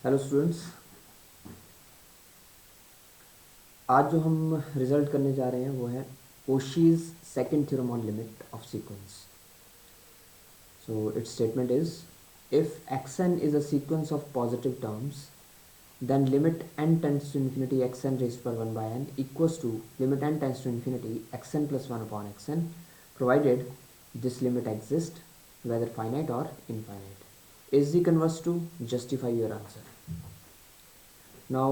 Hello students, आज जो हम रिजल्ट करने जा रहे हैं वो है Cauchy's second theorem on limit of sequence. So its statement is, if xn is a sequence of positive terms, then limit n tends to infinity xn raised to power 1 by n equals to limit n tends to infinity xn plus 1 upon xn, provided this limit exists, whether finite or infinite. Is the converse to justify your answer? Now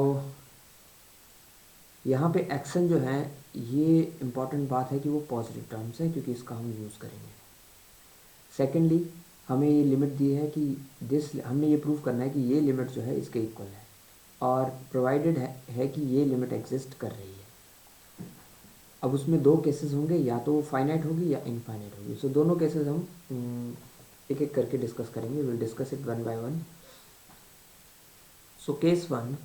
यहाँ पे action जो है ये important बात है कि वो positive terms है क्योंकि इसका हम यूज़ करेंगे। सेकेंडली, हमें ये लिमिट दी है कि हमने ये प्रूव करना है कि ये लिमिट जो है इसके इक्वल है और प्रोवाइडेड है कि ये लिमिट एग्जिस्ट कर रही है। अब उसमें दो केसेस होंगे, या तो फाइनाइट होगी या इनफाइनाइट होगी। सो दोनों केसेस हम एक एक करके डिस्कस करेंगे। Will discuss it one by one. So case one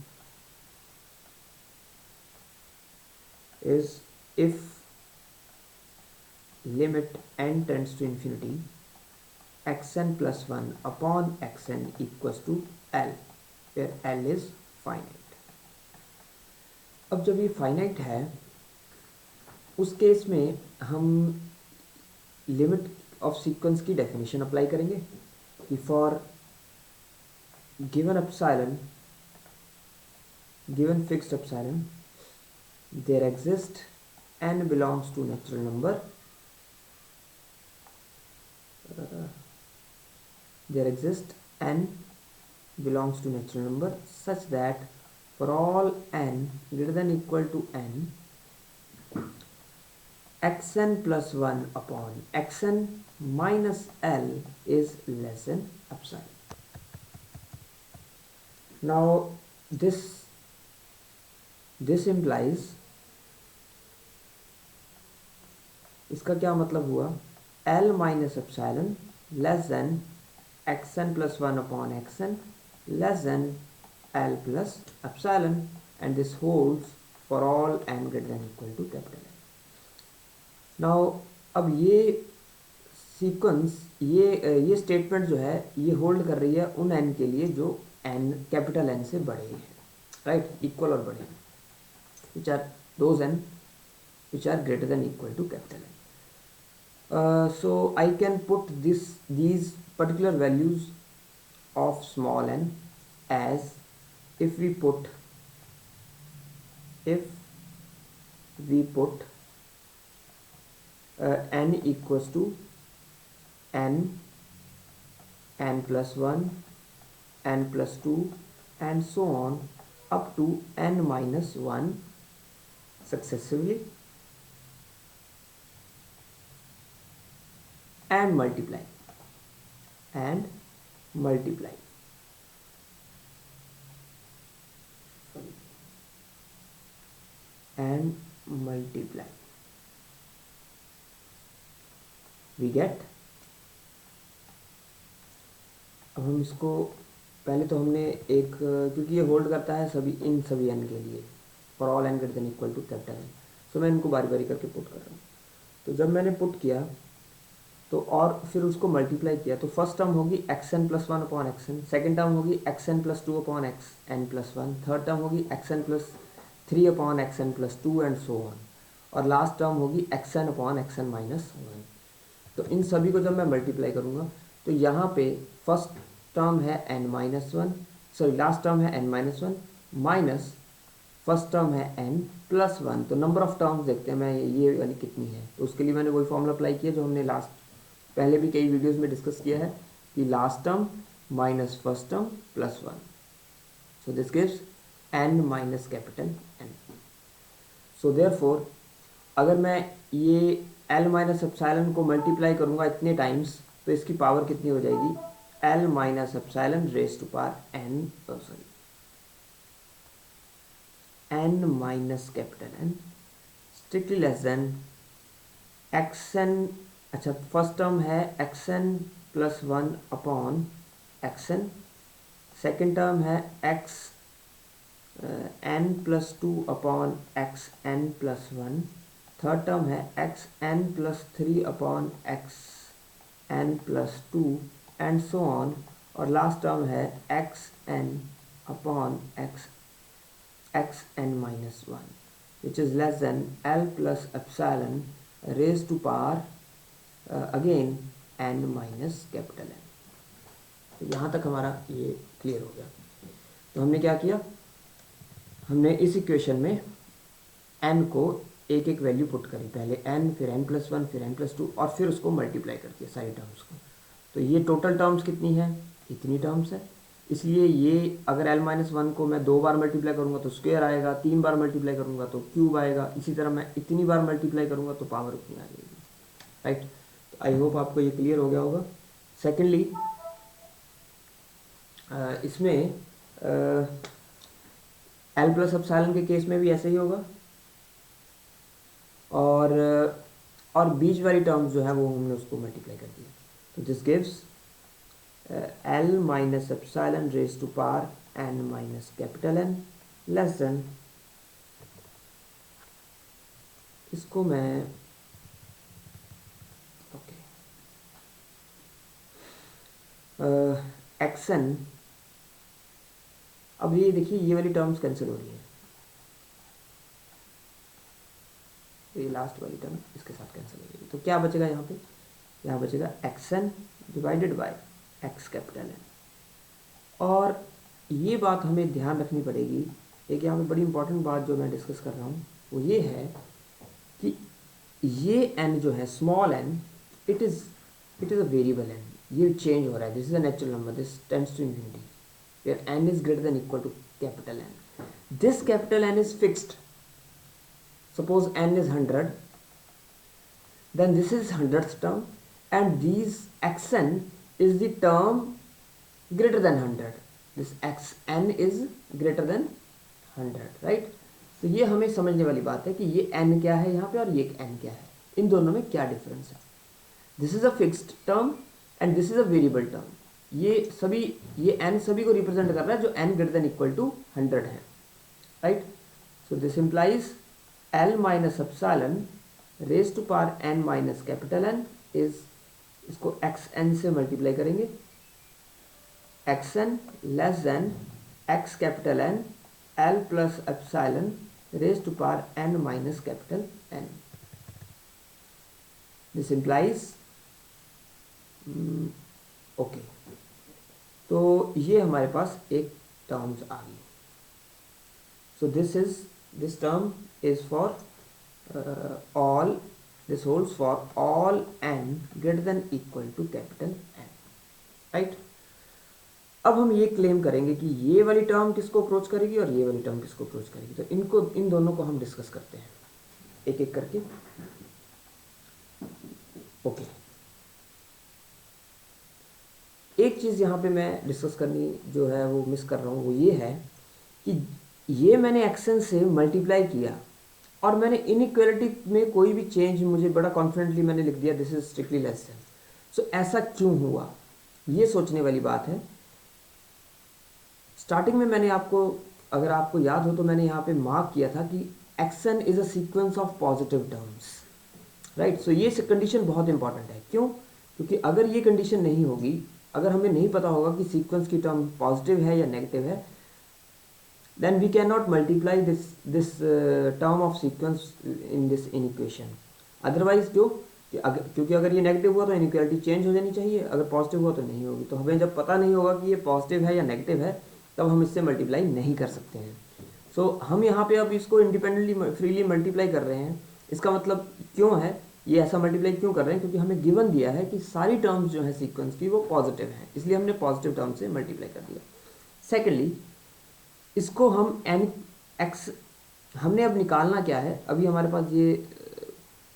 is if limit n tends to infinity xn plus 1 upon xn equals to L, where L is finite. अब जब ये फाइनाइट है उस केस में हम लिमिट ऑफ सीक्वेंस की definition apply करेंगे कि for given epsilon, given fixed epsilon, there exist n belongs to natural number, there exist n belongs to natural number such that for all n greater than equal to n, xn plus 1 upon xn minus L is less than epsilon. Now this implies, इसका क्या मतलब हुआ, L minus epsilon less than xn plus 1 upon xn less than L plus epsilon, and this holds for all n greater than equal to capital N. Now अब ये sequence, ये statement जो है ये होल्ड कर रही है उन n के लिए जो n कैपिटल N से बड़े हैं, राइट, इक्वल और बड़े, which are those n which are greater than equal to capital N. So I can put these particular values of small n as, if we put n equals to n plus 1, n plus 2 and so on up to n minus 1 successively, and multiply and multiply, we get, अब हम इसको पहले तो हमने एक, क्योंकि ये hold करता है इन सभी n के लिए for all n greater than equal to capital N, so मैं इनको बारी बारी करके पुट कर रहा हूँ। तो जब मैंने पुट किया तो और फिर उसको मल्टीप्लाई किया तो फर्स्ट टर्म होगी xn plus 1 upon xn, second term होगी xn plus 2 upon xn plus 1, third term होगी xn plus 3 upon xn plus 2 and so on, और लास्ट टर्म होगी xn अपॉन xn माइनस 1। तो इन सभी को जब मैं मल्टीप्लाई करूँगा तो यहाँ पे फर्स्ट टर्म है n minus 1, sorry last term है n minus 1 minus first term है n प्लस 1। तो नंबर ऑफ टर्म्स देखते हैं मैं ये वाली कितनी है, तो उसके लिए मैंने वही फॉर्मूला अप्लाई किया जो हमने पहले भी कई वीडियोस में डिस्कस किया है कि last term minus first term plus 1, so this gives n minus capital N। So therefore अगर मैं ये L माइनस एप्सिलॉन को मल्टीप्लाई करूँगा इतने टाइम्स तो इसकी पावर कितनी हो जाएगी, L minus epsilon raise to power n, sorry n minus capital N strictly less than xn, अच्छा फर्स्ट टर्म है xn plus 1 upon xn, second term है n plus 2 upon xn plus 1, third term है xn plus 3 upon xn plus 2 and so on, और last term है xn upon x n minus one which is less than L plus epsilon raise to power again n minus capital N. तो यहाँ तक हमारा ये clear हो गया। तो हमने क्या किया, हमने इस इक्वेशन में n को एक एक वैल्यू पुट करी, पहले n फिर n प्लस वन फिर n प्लस टू और फिर उसको मल्टीप्लाई कर दिया सारी टर्म्स को। तो ये टोटल टर्म्स कितनी है, इतनी टर्म्स है। इसलिए ये अगर l माइनस वन को मैं 2 बार मल्टीप्लाई करूँगा तो स्क्वायर आएगा, 3 बार मल्टीप्लाई करूँगा तो क्यूब आएगा, इसी तरह मैं इतनी बार मल्टीप्लाई करूँगा तो पावर उतनी आ जाएगी। राइट, तो आई होप आपको ये क्लियर हो गया होगा। सेकेंडली इसमें एल प्लस एप्सिलॉन के केस में भी ऐसे ही होगा, और बीच वाली टर्म्स जो है वो हमने उसको मल्टीप्लाई कर दिया। तो this gives L minus epsilon raise to power n minus capital N less than, इसको मैं ओके एक्स एन, अब ये देखिए ये वाली टर्म्स कैंसिल हो रही है, ये लास्ट वाली टर्म इसके साथ कैंसिल हो जाएगी। तो क्या बचेगा यहाँ पे, यहाँ बचेगा x n divided by x capital N. और ये बात हमें ध्यान रखनी पड़ेगी, एक यहाँ पे बड़ी इंपॉर्टेंट बात जो मैं डिस्कस कर रहा हूँ वो ये है कि ये एन जो है small n, it is a variable n, ये चेंज हो रहा है, this is a natural number, this tends to infinity where n is greater than equal to capital N. This capital N is fixed. Suppose n is 100, then this is 100th term, and these xn is the term greater than 100. This xn is greater than 100, right? तो ये हमें समझने वाली बात है कि ये n क्या है यहाँ पे और ये n क्या है, इन दोनों में क्या डिफरेंस है। This is a fixed term and this is a variable term. ये n सभी को रिप्रेजेंट कर रहा है जो n greater than equal to 100 है, right. So this implies l minus epsilon raise to power n minus capital N is, इसको xn से मल्टीप्लाई करेंगे, xn less than x capital N l plus epsilon raise to power n minus capital N। This implies okay, तो ये हमारे पास एक terms आ गई। So this term is for all, this holds for all n greater than equal to capital N, right. अब हम ये क्लेम करेंगे कि ये वाली टर्म किसको अप्रोच करेगी और ये वाली टर्म किसको अप्रोच करेगी। तो इन दोनों को हम डिस्कस करते हैं एक एक करके। ओके, एक चीज़ यहाँ पे मैं डिस्कस करनी जो है वो मिस कर रहा हूँ, वो ये है कि ये मैंने एक्शन से मल्टीप्लाई किया और मैंने इनइक्वालिटी में कोई भी चेंज, मुझे बड़ा कॉन्फिडेंटली मैंने लिख दिया this is strictly less than. So ऐसा क्यों हुआ, ये सोचने वाली बात है। स्टार्टिंग में मैंने आपको, अगर आपको याद हो तो मैंने यहाँ पे मार्क किया था कि x n is a sequence of positive terms, right. So ये कंडीशन बहुत इंपॉर्टेंट है। क्यों? क्योंकि अगर ये कंडीशन नहीं होगी, अगर हमें नहीं पता होगा कि सीक्वेंस की टर्म पॉजिटिव है या नेगेटिव है, then we can not multiply this term of sequence in this inequation. Otherwise क्योंकि अगर ये नेगेटिव हुआ तो इनइक्वालिटी चेंज हो जानी चाहिए, अगर पॉजिटिव हुआ तो नहीं होगी। तो हमें जब पता नहीं होगा कि ये पॉजिटिव है या नेगेटिव है, तब हम इससे मल्टीप्लाई नहीं कर सकते हैं। सो हम यहाँ पे अब इसको इंडिपेंडेंटली फ्रीली मल्टीप्लाई कर रहे हैं। इसका मतलब क्यों है, ये ऐसा मल्टीप्लाई क्यों कर रहे हैं? क्योंकि हमें गिवन दिया है कि सारी टर्म्स जो है सीक्वेंस की वो पॉजिटिव हैं, इसलिए हमने पॉजिटिव टर्म से मल्टीप्लाई कर दिया। सेकेंडली, इसको हम एन एक्स, हमने अब निकालना क्या है, अभी हमारे पास ये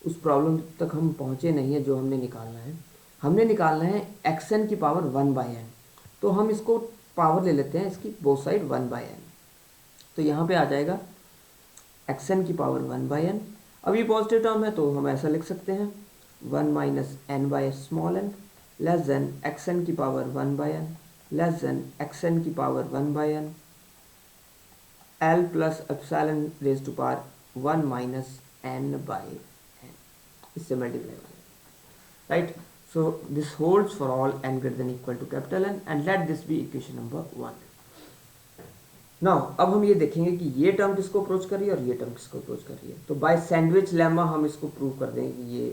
उस प्रॉब्लम तक हम पहुँचे नहीं है जो हमने निकालना है। हमने निकालना है एक्स एन की पावर 1/n। तो हम इसको पावर ले लेते हैं इसकी बोथ साइड 1/n। तो यहाँ पे आ जाएगा एक्स एन की पावर 1/n। अब ये पॉजिटिव टर्म है तो हम ऐसा लिख सकते हैं 1 minus n by small n less than x n की power 1/n less than x n की power 1/n L plus epsilon raise to power 1 minus n/n, इससे मल्टीप्लाई हो जाएगा, right. So this holds for all n greater than equal to capital N and let this be equation number 1। Now अब हम ये देखेंगे कि ये term किसको अप्रोच कर रही है और ये टर्म किसको अप्रोच कर रही है। तो बाय सैंडविच लेमा हम इसको प्रूव कर देंगे कि ये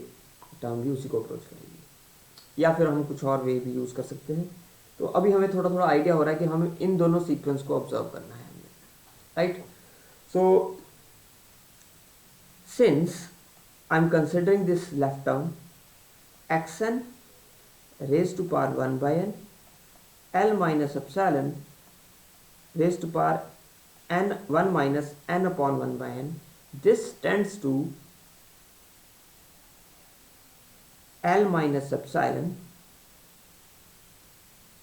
टर्म भी उसी को अप्रोच करेगी, या फिर हम कुछ और वे भी यूज़ कर सकते हैं। तो अभी हमें थोड़ा थोड़ा आइडिया हो रहा है कि हमें इन दोनों सीक्वेंस को ऑब्जर्व करना है हमें, right. So since I am considering this left term xn raised to power 1 by n L minus epsilon raised to power n 1 minus n upon 1 by n, this tends to L minus epsilon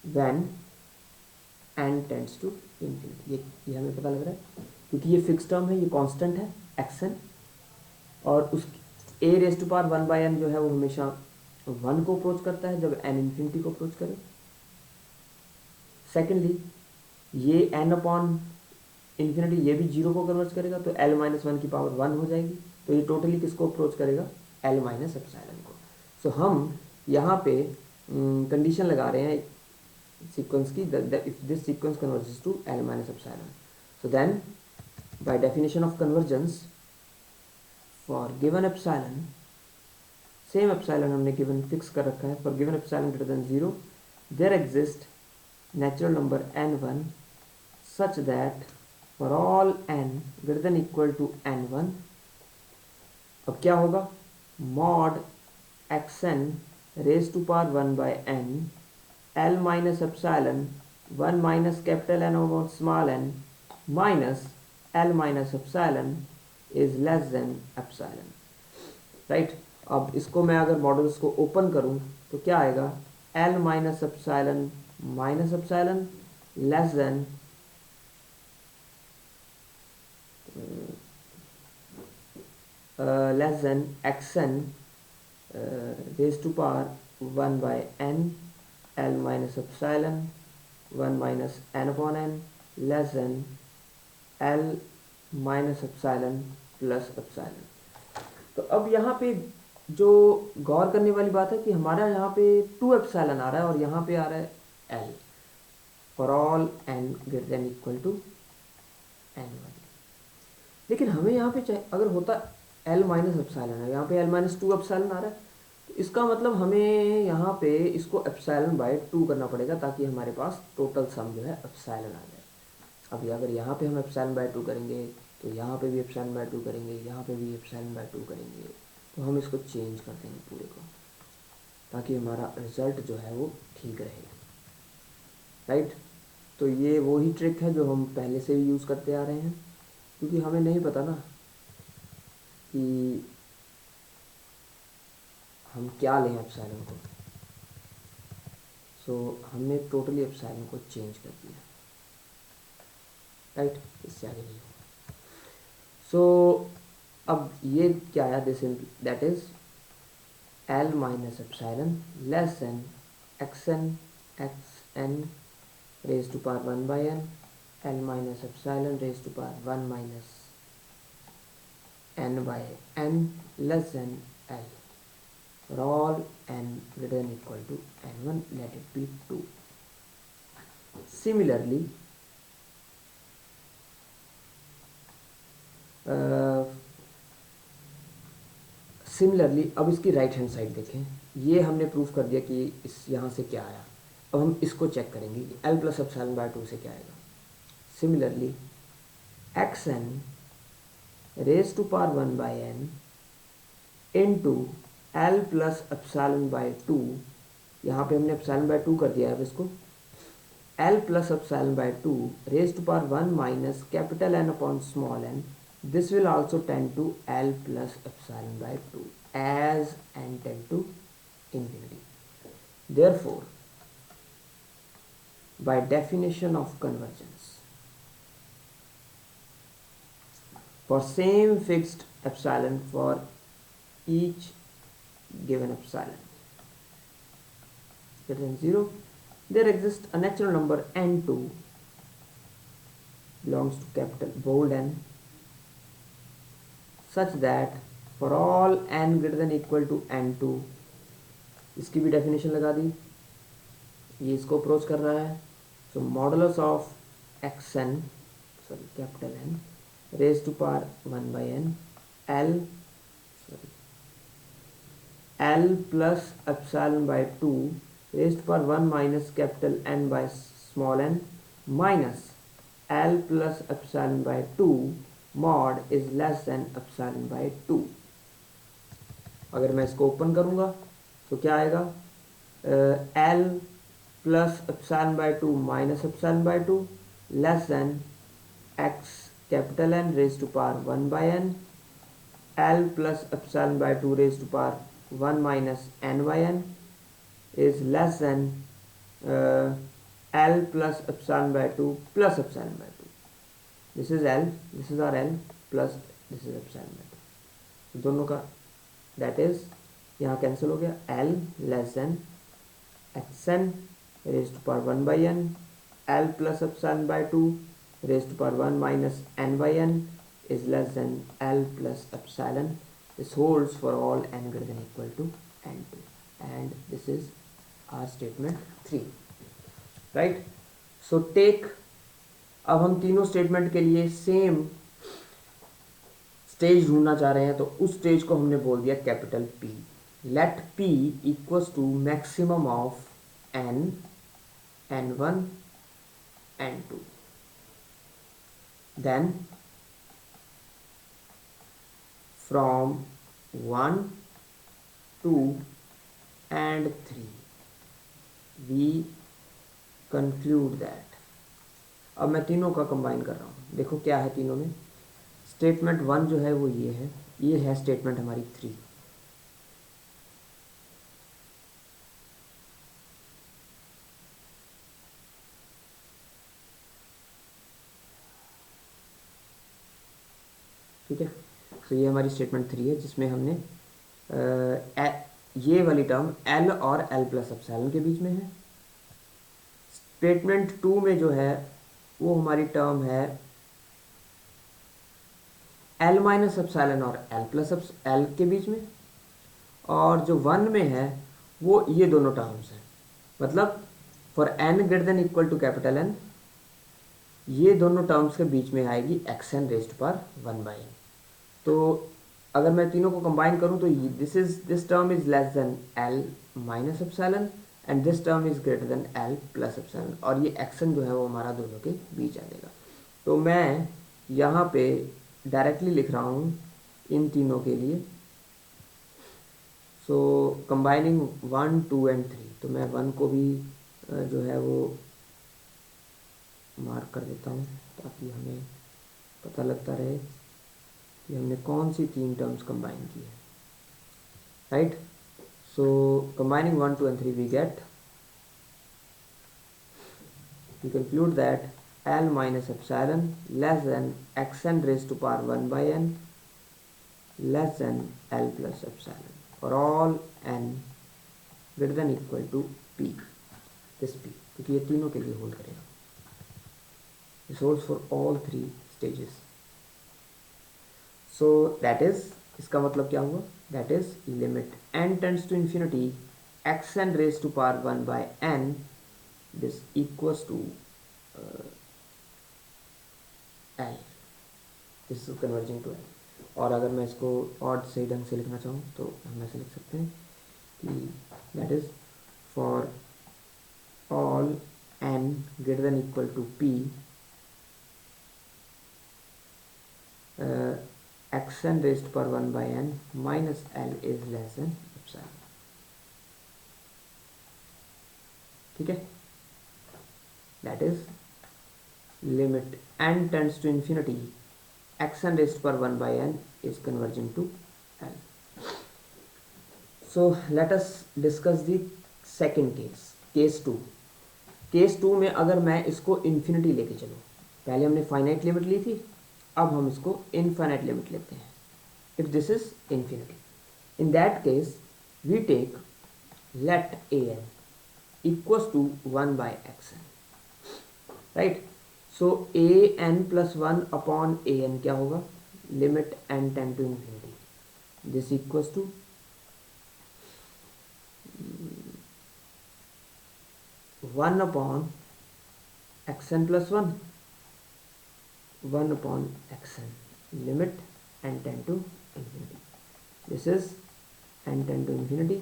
when n tends to infinity। ये हमें पता लग रहा है क्योंकि ये fix term है, ये कांस्टेंट है xn, और उस a raise to power 1 by n जो है वो हमेशा 1 को अप्रोच करता है जब n इन्फिनिटी को अप्रोच करे। सेकेंडली ये n अपॉन इन्फिनिटी ये भी 0 को कन्वर्ट करेगा, तो l माइनस 1 की पावर 1 हो जाएगी, तो ये टोटली किसको अप्रोच करेगा, l माइनस एप्सिलॉन को। सो हम यहाँ पे कंडीशन लगा रहे हैं सीक्वेंस की, if this sequence converges to l minus epsilon, so then by definition of convergence for given epsilon, same epsilon हमने गिवन फिक्स कर रखा है, for given epsilon greater than 0 there exist natural number n1 such that for all n greater than equal to n1, अब क्या होगा, mod xn raised to power 1 by n l minus epsilon 1 minus capital N over small n minus l minus epsilon is less than epsilon, right। अब इसको मैं अगर models को open करूं तो क्या आएगा, l minus epsilon minus epsilon less than xn raised to power 1 by n l minus epsilon 1 minus n upon n less than l minus epsilon plus epsilon। तो अब यहाँ पे जो गौर करने वाली बात है कि हमारा यहाँ पे 2 एप्सिलॉन आ रहा है और यहाँ पे आ रहा है L for all n greater than equal to n1, लेकिन हमें यहाँ पे अगर होता L माइनस एप्सिलॉन है, यहाँ पे L माइनस 2 एप्सिलॉन आ रहा है, तो इसका मतलब हमें यहाँ पे इसको एप्सिलॉन बाय 2 करना पड़ेगा ताकि हमारे पास टोटल सम जो है एप्सिलॉन आ जाए। अभी अगर यहाँ पे हम एप्सिलॉन बाय 2 करेंगे तो यहाँ पे भी एप्सिलॉन बाय 2 करेंगे, यहाँ पे भी एप्सिलॉन बाय 2 करेंगे, तो हम इसको चेंज कर देंगे पूरे को ताकि हमारा रिजल्ट जो है वो ठीक रहे, राइट। तो ये वो ही ट्रिक है जो हम पहले से भी यूज़ करते आ रहे हैं, क्योंकि हमें नहीं पता ना कि हम क्या लें एप्सिलॉन को, सो हमने टोटली एप्सिलॉन को चेंज कर दिया, राइट। इससे आगे नहीं होगा। सो अब ये क्या आया, this that is L minus epsilon less than xn raised to power 1 by n L minus epsilon raised to power 1 minus n by n less than L for all n greater than equal to n1, let it be 2। Similarly अब इसकी right hand side देखें, ये हमने proof कर दिया कि इस यहाँ से क्या आया। अब हम इसको चेक करेंगे कि L प्लस एप्सिलॉन बाय 2 से क्या आएगा। Similarly xn raise to power 1 by n into L plus epsilon by 2, यहाँ पे हमने एप्सिलॉन बाय 2 कर दिया है। अब इसको L plus epsilon by 2 raise to power 1 minus capital N upon small n, this will also tend to L plus epsilon by 2 as n tend to infinity। Therefore, by definition of convergence, for same fixed epsilon for each given epsilon greater than 0, there exists a natural number n2 belongs to capital bold N such that for all n greater than equal to n2, इसकी भी definition लगा दी, ये इसको approach कर रहा है। So modulus of xn sorry capital N raise to power 1/n L plus epsilon by 2 raised to power 1 minus capital N by small n minus L plus epsilon by 2 mod is less than epsilon by 2। अगर मैं इसको open करूँगा तो क्या आएगा, L plus epsilon by 2 minus epsilon by 2 less than x capital N raise to power 1/n L plus epsilon by 2 raise to power 1 minus n/n is less than L plus epsilon by 2 plus epsilon by 2। this is L, this is our L plus this is epsilon by 2, दोनों का that is यहाँ cancel हो गया, L less than xn raised to power 1/n L plus epsilon by 2 raised to power 1 minus n/n is less than L plus epsilon. This holds for all n greater than equal to n2 and this is our statement 3, right? So take, अब हम तीनों statement के लिए same stage ढूंढना चाह रहे हैं, तो उस स्टेज को हमने बोल दिया capital P। Let P equals to maximum of n, n1, n2, then from 1, 2 and 3 we conclude that। अब मैं तीनों का कंबाइन कर रहा हूँ, देखो क्या है तीनों में। स्टेटमेंट 1 जो है वो ये है स्टेटमेंट हमारी 3। ठीक है, तो ये हमारी स्टेटमेंट 3 है जिसमें हमने ये वाली टर्म L और L प्लस एप्सिलॉन के बीच में है। स्टेटमेंट 2 में जो है वो हमारी टर्म है L माइनस एप्सिलॉन और L प्लस L के बीच में, और जो 1 में है वो ये दोनों टर्म्स हैं, मतलब for n greater than equal to capital N ये दोनों टर्म्स के बीच में आएगी xn रेज्ड पावर 1/n। तो अगर मैं तीनों को कंबाइन करूं तो this term is less than L minus epsilon and this term is greater than L plus epsilon, और ये xn जो है वो हमारा दोनों के बीच आ जाएगा। तो मैं यहाँ पे डायरेक्टली लिख रहा हूँ इन तीनों के लिए, सो कंबाइनिंग 1, 2 and 3। तो मैं 1 को भी जो है वो मार्क कर देता हूँ ताकि हमें पता लगता रहे कि हमने कौन सी 3 टर्म्स कंबाइन की है, right? So combining 1, 2 and 3 we conclude that L minus epsilon less than xn raised to power 1/n less than L plus epsilon for all n greater than equal to P, this P, क्योंकि ये तीनों के लिए hold करेगा। This holds for all 3 stages। So that is, इसका मतलब क्या हुआ? That is limit n tends to infinity xn raised to power 1/n this equals to L, this is converging to L। और अगर मैं इसको और सही ढंग से लिखना चाहूँ तो हम ऐसे लिख सकते हैं कि that is for all n greater than equal to P xn raised to power 1/n minus L is less than epsilon। ठीक है, that is limit n tends to infinity xn raised to power 1/n is converging to L। So let us discuss the second case, case 2। Case 2 में अगर मैं इसको infinity लेके चलूँ, पहले हमने फाइनाइट लिमिट ली थी, अब हम इसको इनफाइनाइट लिमिट लेते हैं। If this is infinity, in that case we take let an equals to 1/xn, right? So an plus 1 upon an क्या होगा? Limit n tend to infinity, this equals to 1 upon xn plus 1, 1 upon xn, limit n tend to infinity. This is n tend to infinity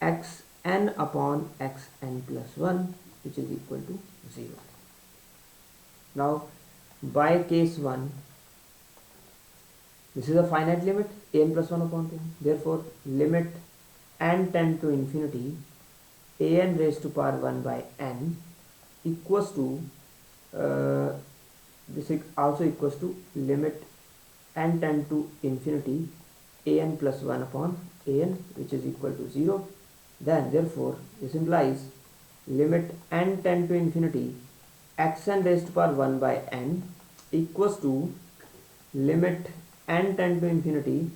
xn upon xn plus 1, which is equal to 0. Now by case 1, this is a finite limit, an plus 1 upon n. Therefore limit n tend to infinity, an raised to power 1 by n equals to this is also equals to limit n tend to infinity an plus 1 upon an, which is equal to 0. Then therefore this implies limit n tend to infinity xn raised to power 1 by n equals to limit n tend to infinity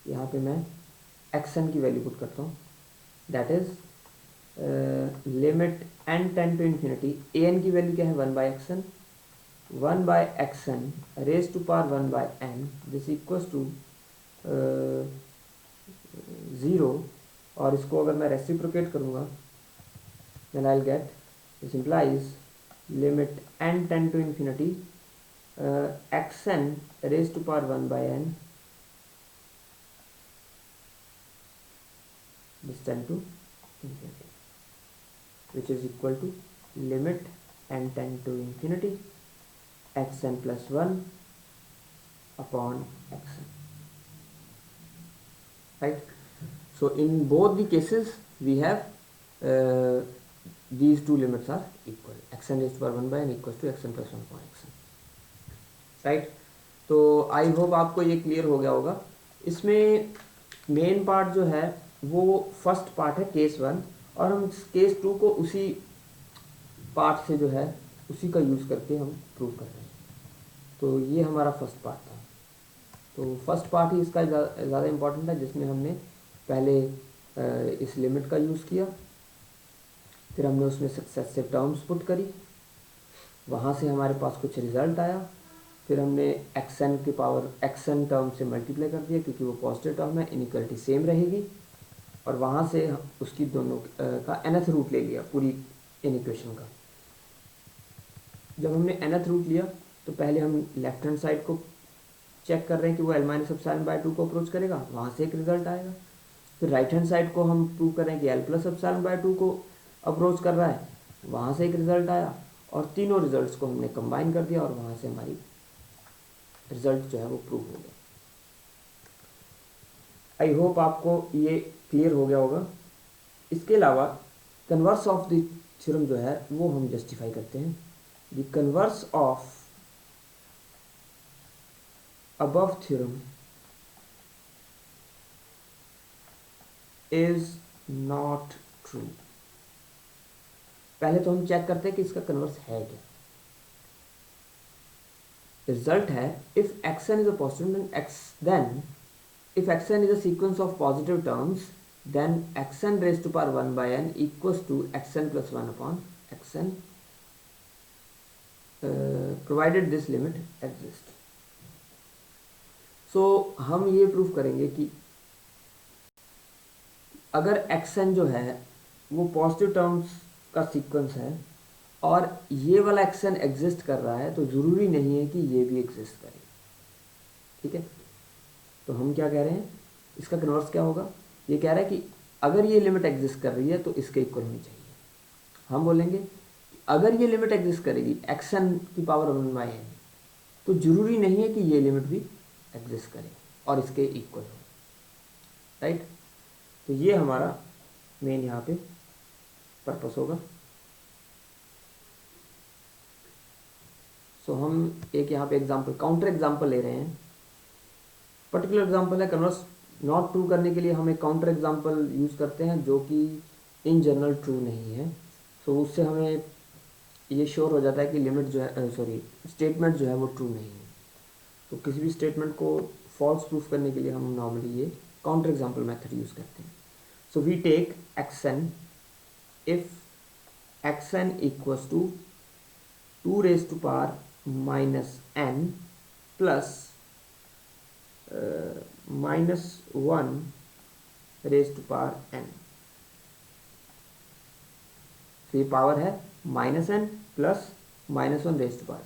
यहाँ पे मैं xn की value put करता हूँ, that is limit n tend to infinity, an की value क्या है 1 by x n, 1 by x n raise to power 1 by n, this equals to 0, और इसको अगर मैं रेसिप्रोकेट करूँगा then I will get, this implies limit n tend to infinity xn raise to power 1 by n, this tend to infinity, which is equal to limit n tend to infinity xn plus 1 upon xn, right? So in both the cases we have these two limits are equal, xn raised to power 1 by n equals to xn plus 1 upon xn, right? तो I hope आपको ये clear हो गया होगा। इसमें main part जो है वो फर्स्ट पार्ट है केस 1, और हम केस 2 को उसी पार्ट से जो है उसी का यूज़ करके हम प्रूव कर रहे हैं। तो ये हमारा फर्स्ट पार्ट था। तो फर्स्ट पार्ट ही इसका ज़्यादा इम्पोर्टेंट है, जिसमें हमने पहले इस लिमिट का यूज़ किया, फिर हमने उसमें सक्सेसिव टर्म्स पुट करी, वहाँ से हमारे पास कुछ रिज़ल्ट आया, फिर हमने एक्सन के पावर एक्सन टर्म से मल्टीप्लाई कर दिया क्योंकि वो पॉजिटिव टर्म है, इनइक्वालिटी सेम रहेगी, और वहाँ से उसकी दोनों का nth रूट ले लिया पूरी इन इक्वेशन का। जब हमने nth रूट लिया तो पहले हम लेफ्ट हैंड साइड को चेक कर रहे हैं कि वो l - एप्सिलॉन बाय 2 को अप्रोच करेगा, वहाँ से एक रिजल्ट आएगा। फिर राइट हैंड साइड को हम प्रूव कर रहे हैं कि l प्लस एप्सिलॉन बाय 2 को अप्रोच कर रहा है, वहाँ से एक रिजल्ट आया, और तीनों रिजल्ट्स को हमने कंबाइन कर दिया और वहाँ से हमारी रिजल्ट जो है वो प्रूव हो गया। आई होप आपको ये क्लियर हो गया होगा। इसके अलावा कन्वर्स ऑफ द थ्योरम जो है वो हम जस्टिफाई करते हैं। The converse of above theorem is not true. पहले तो हम चेक करते हैं कि इसका कन्वर्स है क्या। रिजल्ट है if xn is a positive then if xn is a sequence of positive terms, then xn raised to power 1 by n equals to xn plus 1 upon xn, provided this limit exists. So हम ये prove करेंगे कि अगर xn जो है वो positive terms का sequence है और ये वाला xn एग्जिस्ट कर रहा है, तो ज़रूरी नहीं है कि ये भी एग्जिस्ट करे। ठीक है, तो हम क्या कह रहे हैं, इसका कन्वर्स क्या होगा, ये कह रहा है कि अगर ये लिमिट एग्जिस्ट कर रही है तो इसके इक्वल होनी चाहिए। हम बोलेंगे अगर ये लिमिट एग्जिस्ट करेगी xn की पावर 1 बाई n, तो ज़रूरी नहीं है कि ये लिमिट भी एग्जिस्ट करे और इसके इक्वल हो, राइट। तो ये हमारा मेन यहाँ पे पर्पस होगा। सो हम एक यहाँ पे एग्जाम्पल, काउंटर एग्जाम्पल ले रहे हैं। पर्टिकुलर एग्जाम्पल है, कन्वर्स नॉट ट्रू करने के लिए हम एक काउंटर एग्जाम्पल यूज़ करते हैं जो कि इन जनरल ट्रू नहीं है। सो उससे हमें ये श्योर हो जाता है कि लिमिट जो है स्टेटमेंट जो है वो ट्रू नहीं है। तो किसी भी स्टेटमेंट को फॉल्स प्रूफ करने के लिए हम नॉर्मली ये काउंटर एग्जाम्पल मेथड यूज़ करते हैं। So we take xn if xn equals to 2 raised to power -n plus -1 raise to power n। तो ये पावर है -n plus -1 raise to power n।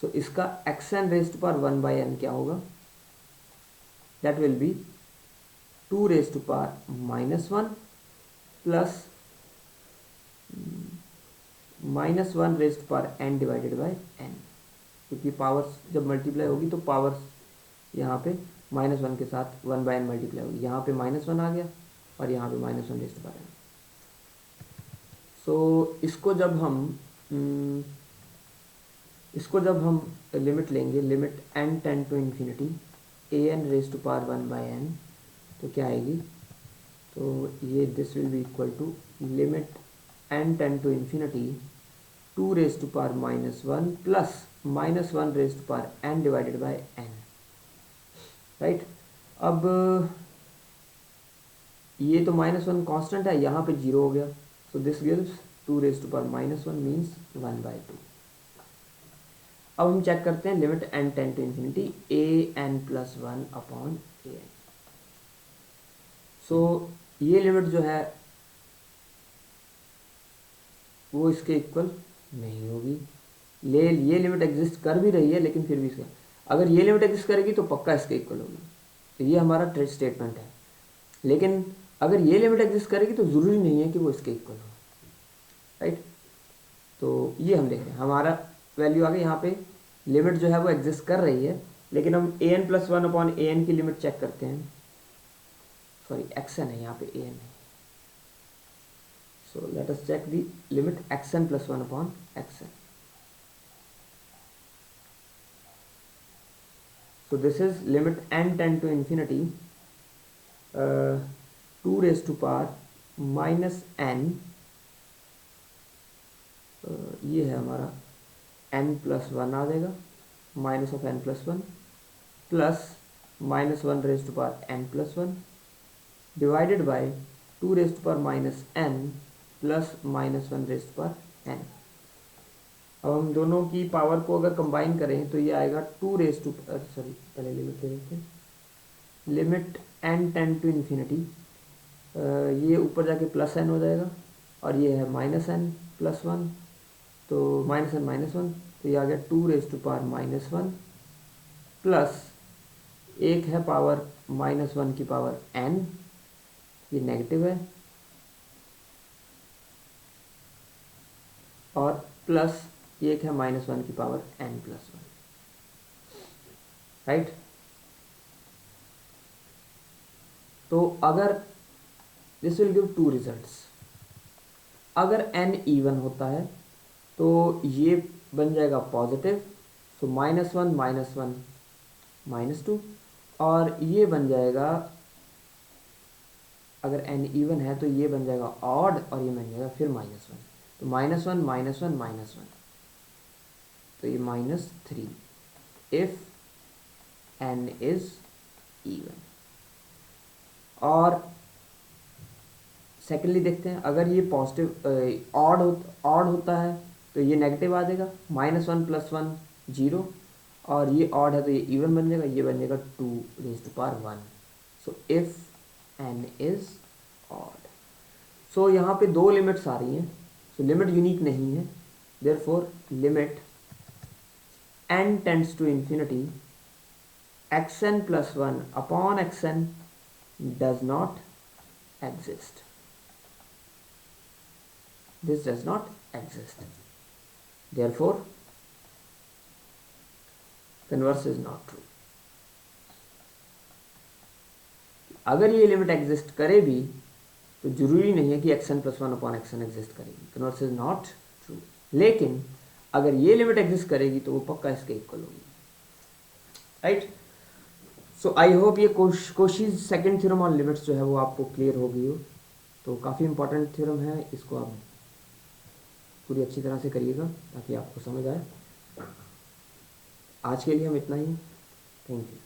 So इसका xn raise to power 1/n क्या होगा? That will be 2 raise to power -1 plus -1 raise to power n divided by n, क्योंकि powers जब multiply होगी तो पावर्स यहाँ पे -1 के साथ 1/n मल्टीप्लाई होगी। यहाँ पे -1 आ गया और यहाँ पे -1 raise to power n। So इसको जब हम लिमिट लेंगे, limit n tend to infinity an raise to power 1/n, तो क्या आएगी? तो ये this will be equal to limit n tend to infinity 2 raise to power -1 plus -1 raise to power n divided by n, right. अब ये तो -1 constant है, यहाँ पे 0 हो गया, so this gives 2 raise to power -1 means 1/2। अब हम चेक करते हैं limit n tend to infinity an plus 1 upon an। So ये लिमिट जो है वो इसके इक्वल नहीं होगी। ये लिमिट एग्जिस्ट कर भी रही है, लेकिन फिर भी इसका, अगर ये लिमिट एग्जिस्ट करेगी तो पक्का इसके इक्वल होगी। तो ये हमारा ट्रेड स्टेटमेंट है। लेकिन अगर ये लिमिट एग्जिस्ट करेगी तो ज़रूरी नहीं है कि वो इसके इक्वल हो, राइट। तो ये हम देख रहे हैं, हमारा वैल्यू आ गई। यहाँ पे लिमिट जो है वो एग्जिस्ट कर रही है, लेकिन हम an प्लस 1 अपॉन an की लिमिट चेक करते हैं। सॉरी, xn है, यहाँ पे an है। So let us check the limit xn plus 1 upon xn। So this is limit n tend to infinity 2 raised to power minus n, ये है हमारा n प्लस 1 आ जाएगा, minus of n plus 1 plus -1 raise to power n plus 1 divided by 2 raise to power minus n plus -1 raise to power n। अब हम दोनों की power को अगर कंबाइन करें तो ये आएगा 2 रेज टू, सॉरी पहले लिमिट ले लेते हैं, limit n tend to infinity, ये ऊपर जाके प्लस n हो जाएगा और ये है -n प्लस 1, तो -n, तो ये आ गया 2 रेज टू पावर -1 प्लस एक है पावर -1 की पावर n, ये नेगेटिव है, और प्लस एक है -1 की पावर n प्लस 1, राइट। तो अगर दिस विल गिव 2 रिजल्ट्स। अगर n इवन होता है तो ये बन जाएगा पॉजिटिव, सो -1 -2, और ये बन जाएगा, अगर n इवन है तो ये बन जाएगा ऑड, और ये बन जाएगा फिर -1, तो -1 तो ये -3 इफ n इज इवन। और सेकेंडली देखते हैं, अगर ये पॉजिटिव ऑड होता है तो ये नेगेटिव आ जाएगा, -1 प्लस 1 0, और ये ऑड है तो ये इवन बन जाएगा, ये बन जाएगा 2 raise to power 1। So if n is odd. So यहाँ पे 2 लिमिट्स आ रही हैं, सो लिमिट यूनिक नहीं है, therefore limit n tends to infinity xn plus 1 upon xn does not exist. This does not exist. Therefore, converse is not true. अगर ये limit exist करे भी तो जरूरी नहीं है कि xn plus 1 upon xn exist करेगी, कन्वर्स इज नॉट ट्रू। लेकिन अगर ये लिमिट एग्जिस्ट करेगी तो वो पक्का इसके इक्वल होगी, राइट। सो आई होप ये कोशीज सेकंड थ्योरम ऑन लिमिट्स जो है वो आपको क्लियर हो गई हो। तो काफ़ी इंपॉर्टेंट थ्योरम है, इसको आप पूरी अच्छी तरह से करिएगा ताकि आपको समझ आए। आज के लिए हम इतना ही, थैंक यू।